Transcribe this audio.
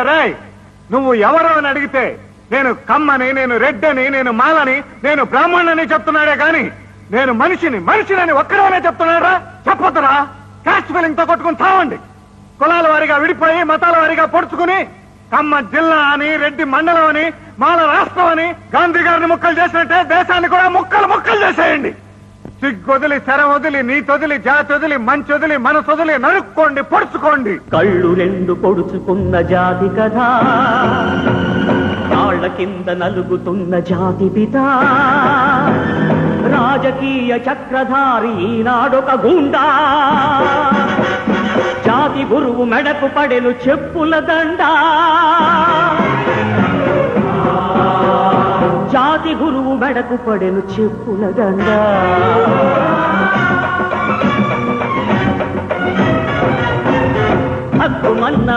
రాయ్ నువ్వు ఎవరో అని అడిగితే నేను కమ్మని, నేను రెడ్డని, నేను మాలని, నేను బ్రాహ్మణుని చెప్తున్నాడే గాని నేను మనిషిని ఒక్కడనే చెప్తున్నాడా? చెప్పొద్దురా. కాస్ట్ ఫీలింగ్ తో కొట్టుకుని తావండి. కులాల వారిగా విడిపోయి మతాల వారిగా పొడుచుకుని కమ్మ జిల్లా అని, రెడ్డి మండలం అని, మాల రాష్ట్రం అని గాంధీ గారిని ముక్కలు చేసినట్టే దేశాన్ని కూడా ముక్కలు చేసేయండి. సిగ్గొదిలి, శర వదిలి, నీతొదిలి, జాతి వదిలి, మంచి వదిలి, మనసొదిలి నరుక్కోండి, పొడుచుకోండి. కళ్ళు రెండు పొడుచుకున్న జాతి కదా, కాళ్ల కింద నలుగుతున్న జాతి పిత, రాజకీయ చక్రధారి ఈనాడొక గుండా, జాతి గురువు మెడకు పడెను చెప్పుల దండ, జాతి గురువు మెడకు పడెను చెప్పుల దండ. హక్కుమన్న